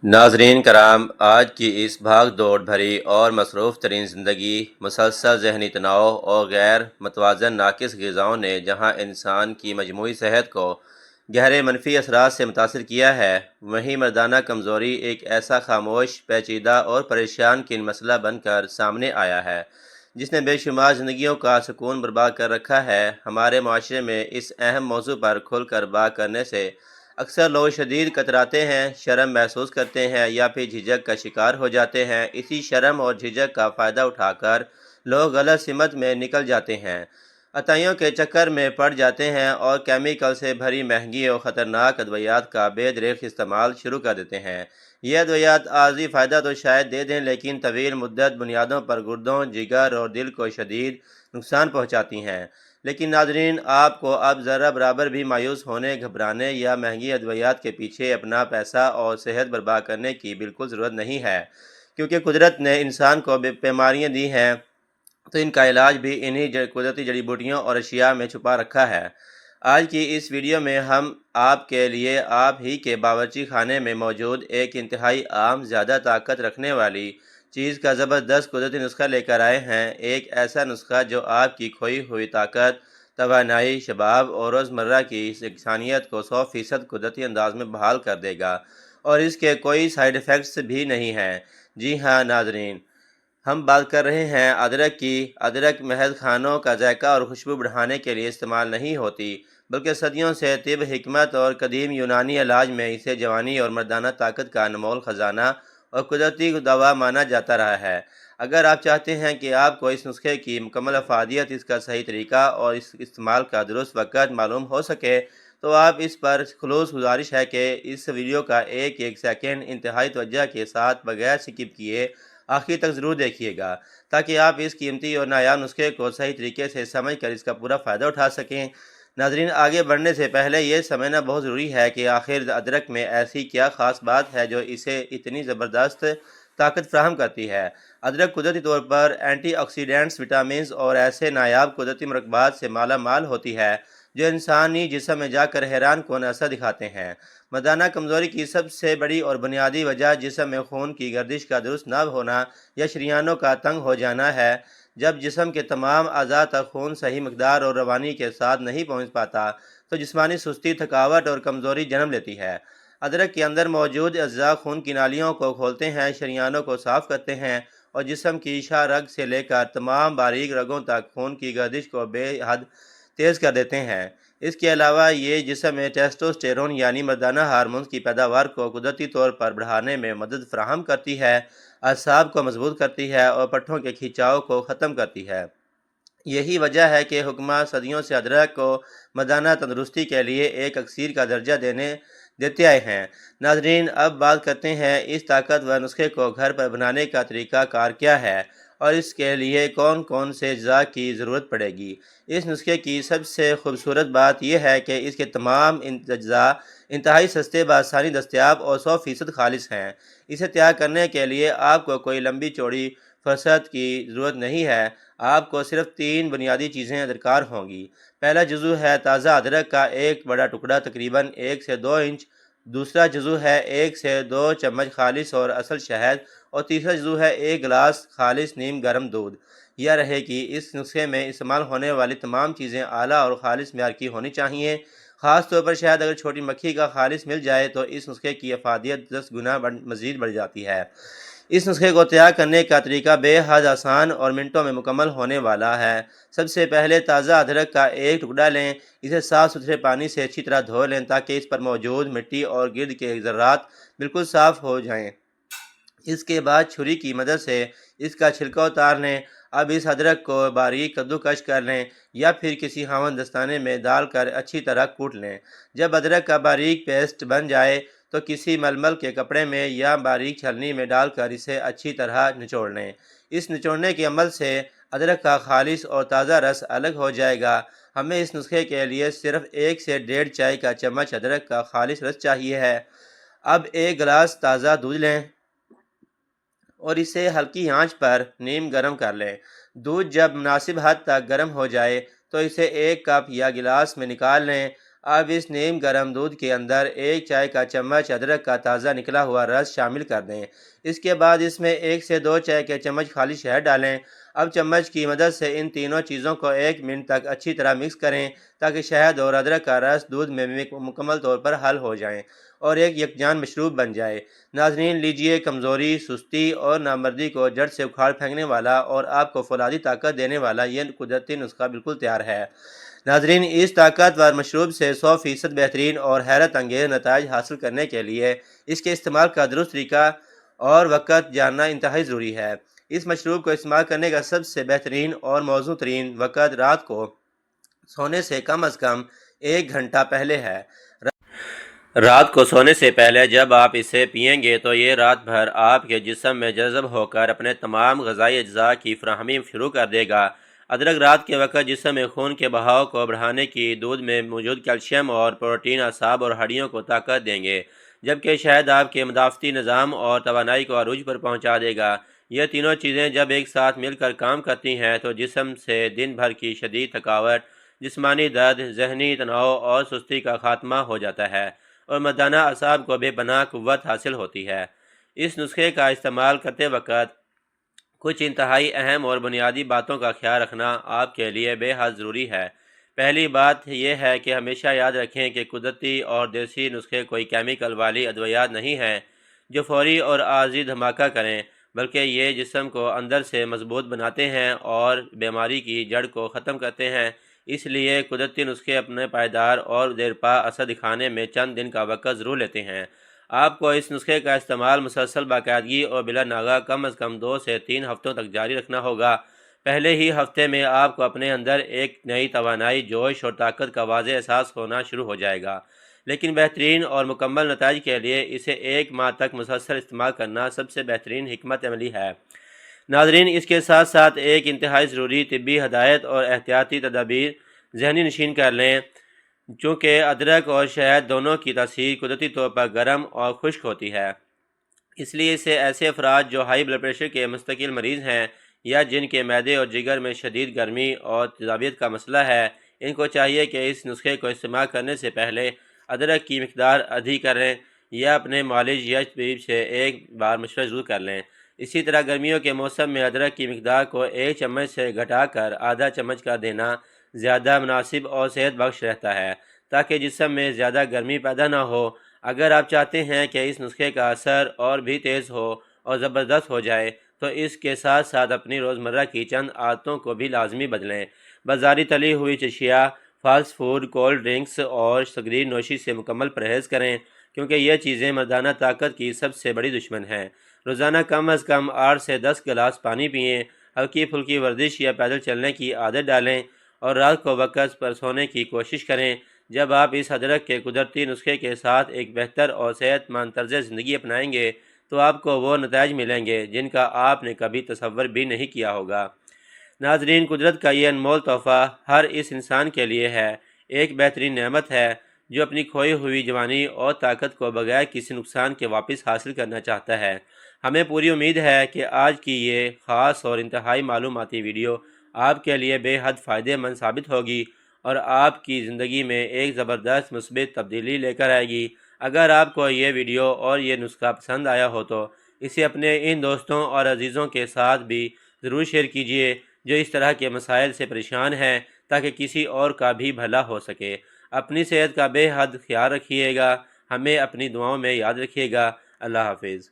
ناظرین کرام، آج کی اس بھاگ دوڑ بھری اور مصروف ترین زندگی، مسلسل ذہنی تناؤ اور غیر متوازن ناقص غذاؤں نے جہاں انسان کی مجموعی صحت کو گہرے منفی اثرات سے متاثر کیا ہے، وہیں مردانہ کمزوری ایک ایسا خاموش، پیچیدہ اور پریشان کن مسئلہ بن کر سامنے آیا ہے جس نے بے شمار زندگیوں کا سکون برباد کر رکھا ہے۔ ہمارے معاشرے میں اس اہم موضوع پر کھل کر بات کرنے سے اکثر لوگ شدید کتراتے ہیں، شرم محسوس کرتے ہیں یا پھر جھجک کا شکار ہو جاتے ہیں۔ اسی شرم اور جھجک کا فائدہ اٹھا کر لوگ غلط سمت میں نکل جاتے ہیں، عطائیوں کے چکر میں پڑ جاتے ہیں اور کیمیکل سے بھری مہنگی اور خطرناک ادویات کا بے دریغ استعمال شروع کر دیتے ہیں۔ یہ ادویات عارضی فائدہ تو شاید دے دیں، لیکن طویل مدت بنیادوں پر گردوں، جگر اور دل کو شدید نقصان پہنچاتی ہیں۔ لیکن ناظرین، آپ کو اب ذرہ برابر بھی مایوس ہونے، گھبرانے یا مہنگی ادویات کے پیچھے اپنا پیسہ اور صحت برباد کرنے کی بالکل ضرورت نہیں ہے، کیونکہ قدرت نے انسان کو بیماریاں دی ہیں تو ان کا علاج بھی انہی قدرتی جڑی بوٹیوں اور اشیاء میں چھپا رکھا ہے۔ آج کی اس ویڈیو میں ہم آپ کے لیے آپ ہی کے باورچی خانے میں موجود ایک انتہائی عام، زیادہ طاقت رکھنے والی چیز کا زبردست قدرتی نسخہ لے کر آئے ہیں۔ ایک ایسا نسخہ جو آپ کی کھوئی ہوئی طاقت، توانائی، شباب اور روزمرہ کی انسانیت کو 100% قدرتی انداز میں بحال کر دے گا، اور اس کے کوئی سائیڈ ایفیکٹس بھی نہیں ہیں۔ جی ہاں ناظرین، ہم بات کر رہے ہیں ادرک کی۔ ادرک محض کھانوں کا ذائقہ اور خوشبو بڑھانے کے لیے استعمال نہیں ہوتی، بلکہ صدیوں سے طب، حکمت اور قدیم یونانی علاج میں اسے جوانی اور مردانہ طاقت کا انمول خزانہ اور قدرتی دوا مانا جاتا رہا ہے۔ اگر آپ چاہتے ہیں کہ آپ کو اس نسخے کی مکمل افادیت، اس کا صحیح طریقہ اور اس استعمال کا درست وقت معلوم ہو سکے، تو آپ اس پر خلوص گزارش ہے کہ اس ویڈیو کا ایک ایک سیکنڈ انتہائی توجہ کے ساتھ بغیر سکپ کیے آخر تک ضرور دیکھیے گا، تاکہ آپ اس قیمتی اور نایاب نسخے کو صحیح طریقے سے سمجھ کر اس کا پورا فائدہ اٹھا سکیں۔ ناظرین، آگے بڑھنے سے پہلے یہ سمجھنا بہت ضروری ہے کہ آخر ادرک میں ایسی کیا خاص بات ہے جو اسے اتنی زبردست طاقت فراہم کرتی ہے۔ ادرک قدرتی طور پر اینٹی آکسیڈنٹس، وٹامنز اور ایسے نایاب قدرتی مرکبات سے مالا مال ہوتی ہے جو انسانی جسم میں جا کر حیران کن اثر دکھاتے ہیں۔ مردانہ کمزوری کی سب سے بڑی اور بنیادی وجہ جسم میں خون کی گردش کا درست نہ ہونا یا شریانوں کا تنگ ہو جانا ہے۔ جب جسم کے تمام اعضاء تک خون صحیح مقدار اور روانی کے ساتھ نہیں پہنچ پاتا تو جسمانی سستی، تھکاوٹ اور کمزوری جنم لیتی ہے۔ ادرک کے اندر موجود اجزاء خون کی نالیوں کو کھولتے ہیں، شریانوں کو صاف کرتے ہیں اور جسم کی شاہ رگ سے لے کر تمام باریک رگوں تک خون کی گردش کو بے حد تیز کر دیتے ہیں۔ اس کے علاوہ یہ جسم میں ٹیسٹوسٹیرون یعنی مردانہ ہارمونز کی پیداوار کو قدرتی طور پر بڑھانے میں مدد فراہم کرتی ہے، اعصاب کو مضبوط کرتی ہے اور پٹھوں کے کھینچاؤ کو ختم کرتی ہے۔ یہی وجہ ہے کہ حکماں صدیوں سے ادرک کو مردانہ تندرستی کے لیے ایک اکسیر کا درجہ دیتے آئے ہیں۔ ناظرین، اب بات کرتے ہیں اس طاقتور نسخے کو گھر پر بنانے کا طریقہ کار کیا ہے اور اس کے لیے کون کون سے اجزاء کی ضرورت پڑے گی۔ اس نسخے کی سب سے خوبصورت بات یہ ہے کہ اس کے تمام اجزاء انتہائی سستے، بآسانی دستیاب اور 100% خالص ہیں۔ اسے تیار کرنے کے لیے آپ کو کوئی لمبی چوڑی فرصت کی ضرورت نہیں ہے۔ آپ کو صرف 3 بنیادی چیزیں درکار ہوں گی۔ پہلا جزو ہے تازہ ادرک کا ایک بڑا ٹکڑا، تقریباً 1 سے 2 انچ۔ دوسرا جزو ہے 1 سے 2 چمچ خالص اور اصل شہد، اور تیسرا جزو ہے 1 گلاس خالص نیم گرم دودھ۔ یہ رہے کہ اس نسخے میں استعمال ہونے والی تمام چیزیں اعلیٰ اور خالص معیار کی ہونی چاہیے۔ خاص طور پر شہد اگر چھوٹی مکھی کا خالص مل جائے تو اس نسخے کی افادیت 10 گنا مزید بڑھ جاتی ہے۔ اس نسخے کو تیار کرنے کا طریقہ بے حد آسان اور منٹوں میں مکمل ہونے والا ہے۔ سب سے پہلے تازہ ادرک کا ایک ٹکڑا لیں، اسے صاف ستھرے پانی سے اچھی طرح دھو لیں تاکہ اس پر موجود مٹی اور گرد کے ذرات بالکل صاف ہو جائیں۔ اس کے بعد چھری کی مدد سے اس کا چھلکا اتار لیں۔ اب اس ادرک کو باریک کدوکش کر لیں یا پھر کسی ہاون دستانے میں ڈال کر اچھی طرح کوٹ لیں۔ جب ادرک کا باریک پیسٹ بن جائے تو کسی ململ کے کپڑے میں یا باریک چھلنی میں ڈال کر اسے اچھی طرح نچوڑ لیں۔ اس نچوڑنے کے عمل سے ادرک کا خالص اور تازہ رس الگ ہو جائے گا۔ ہمیں اس نسخے کے لیے صرف 1 سے 1.5 چائے کا چمچ ادرک کا خالص رس چاہیے ہے۔ اب 1 گلاس تازہ دودھ لیں اور اسے ہلکی آنچ پر نیم گرم کر لیں۔ دودھ جب مناسب حد تک گرم ہو جائے تو اسے 1 کپ یا گلاس میں نکال لیں۔ اب اس نیم گرم دودھ کے اندر 1 چائے کا چمچ ادرک کا تازہ نکلا ہوا رس شامل کر دیں۔ اس کے بعد اس میں 1 سے 2 چائے کے چمچ خالی شہد ڈالیں۔ اب چمچ کی مدد سے ان تینوں چیزوں کو 1 منٹ تک اچھی طرح مکس کریں تاکہ شہد اور ادرک کا رس دودھ میں مکمل طور پر حل ہو جائیں اور ایک یکجان مشروب بن جائے۔ ناظرین، لیجئے کمزوری، سستی اور نامردی کو جڑ سے اکھاڑ پھینکنے والا اور آپ کو فولادی طاقت دینے والا یہ قدرتی نسخہ بالکل تیار ہے۔ ناظرین، اس طاقتور مشروب سے 100% بہترین اور حیرت انگیز نتائج حاصل کرنے کے لیے اس کے استعمال کا درست طریقہ اور وقت جاننا انتہائی ضروری ہے۔ اس مشروب کو استعمال کرنے کا سب سے بہترین اور موزوں ترین وقت رات کو سونے سے کم از کم 1 گھنٹہ پہلے ہے۔ رات کو سونے سے پہلے جب آپ اسے پئیں گے تو یہ رات بھر آپ کے جسم میں جذب ہو کر اپنے تمام غذائی اجزاء کی فراہمی شروع کر دے گا۔ ادرک رات کے وقت جسم میں خون کے بہاؤ کو بڑھانے کی دودھ میں موجود کیلشیم اور پروٹین اعصاب اور ہڈیوں کو طاقت دیں گے، جبکہ شہد آپ کے مدافعتی نظام اور توانائی کو عروج پر پہنچا دے گا۔ یہ تینوں چیزیں جب ایک ساتھ مل کر کام کرتی ہیں تو جسم سے دن بھر کی شدید تھکاوٹ، جسمانی درد، ذہنی تناؤ اور سستی کا خاتمہ ہو جاتا ہے اور مردانہ اعصاب کو بے پناہ قوت حاصل ہوتی ہے۔ اس نسخے کا استعمال کرتے وقت کچھ انتہائی اہم اور بنیادی باتوں کا خیال رکھنا آپ کے لیے بے حد ضروری ہے۔ پہلی بات یہ ہے کہ ہمیشہ یاد رکھیں کہ قدرتی اور دیسی نسخے کوئی کیمیکل والی ادویات نہیں ہیں جو فوری اور عارضی دھماکہ کریں، بلکہ یہ جسم کو اندر سے مضبوط بناتے ہیں اور بیماری کی جڑ کو ختم کرتے ہیں۔ اس لیے قدرتی نسخے اپنے پائیدار اور دیرپا اثر دکھانے میں چند دن کا وقت ضرور لیتے ہیں۔ آپ کو اس نسخے کا استعمال مسلسل باقاعدگی اور بلا ناغہ کم از کم 2 سے 3 ہفتوں تک جاری رکھنا ہوگا۔ پہلے ہی ہفتے میں آپ کو اپنے اندر ایک نئی توانائی، جوش اور طاقت کا واضح احساس ہونا شروع ہو جائے گا، لیکن بہترین اور مکمل نتائج کے لیے اسے 1 ماہ تک مسلسل استعمال کرنا سب سے بہترین حکمت عملی ہے۔ ناظرین، اس کے ساتھ ساتھ ایک انتہائی ضروری طبی ہدایت اور احتیاطی تدابیر ذہنی نشین کر لیں۔ چونکہ ادرک اور شہد دونوں کی تاثیر قدرتی طور پر گرم اور خشک ہوتی ہے، اس لیے اسے ایسے افراد جو ہائی بلڈ پریشر کے مستقل مریض ہیں یا جن کے معدے اور جگر میں شدید گرمی اور تیزابیت کا مسئلہ ہے، ان کو چاہیے کہ اس نسخے کو استعمال کرنے سے پہلے ادرک کی مقدار ادھی کریں یا اپنے معالج یا طبیب سے ایک بار مشورہ ضرور کر لیں۔ اسی طرح گرمیوں کے موسم میں ادرک کی مقدار کو 1 چمچ سے گھٹا کر آدھا چمچ کا دینا زیادہ مناسب اور صحت بخش رہتا ہے، تاکہ جسم میں زیادہ گرمی پیدا نہ ہو۔ اگر آپ چاہتے ہیں کہ اس نسخے کا اثر اور بھی تیز ہو اور زبردست ہو جائے تو اس کے ساتھ ساتھ اپنی روزمرہ کی چند عادتوں کو بھی لازمی بدلیں۔ بازاری تلی ہوئی اشیاء، فاسٹ فوڈ، کولڈ ڈرنکس اور سگری نوشی سے مکمل پرہیز کریں، کیونکہ یہ چیزیں مردانہ طاقت کی سب سے بڑی دشمن ہیں۔ روزانہ کم از کم 8 سے 10 گلاس پانی پئیں، ہلکی پھلکی ورزش یا پیدل چلنے کی عادت ڈالیں اور رات کو وقت پر سونے کی کوشش کریں۔ جب آپ اس ادرک کے قدرتی نسخے کے ساتھ ایک بہتر اور صحت مند طرز زندگی اپنائیں گے تو آپ کو وہ نتائج ملیں گے جن کا آپ نے کبھی تصور بھی نہیں کیا ہوگا۔ ناظرین، قدرت کا یہ انمول تحفہ ہر اس انسان کے لیے ہے، ایک بہترین نعمت ہے جو اپنی کھوئی ہوئی جوانی اور طاقت کو بغیر کسی نقصان کے واپس حاصل کرنا چاہتا ہے۔ ہمیں پوری امید ہے کہ آج کی یہ خاص اور انتہائی معلوماتی ویڈیو آپ کے لیے بے حد فائدہ مند ثابت ہوگی اور آپ کی زندگی میں ایک زبردست مثبت تبدیلی لے کر آئے گی۔ اگر آپ کو یہ ویڈیو اور یہ نسخہ پسند آیا ہو تو اسے اپنے ان دوستوں اور عزیزوں کے ساتھ بھی ضرور شیئر کیجیے جو اس طرح کے مسائل سے پریشان ہیں، تاکہ کسی اور کا بھی بھلا ہو سکے۔ اپنی صحت کا بے حد خیال رکھیے گا، ہمیں اپنی دعاؤں میں یاد رکھیے گا۔ اللہ حافظ۔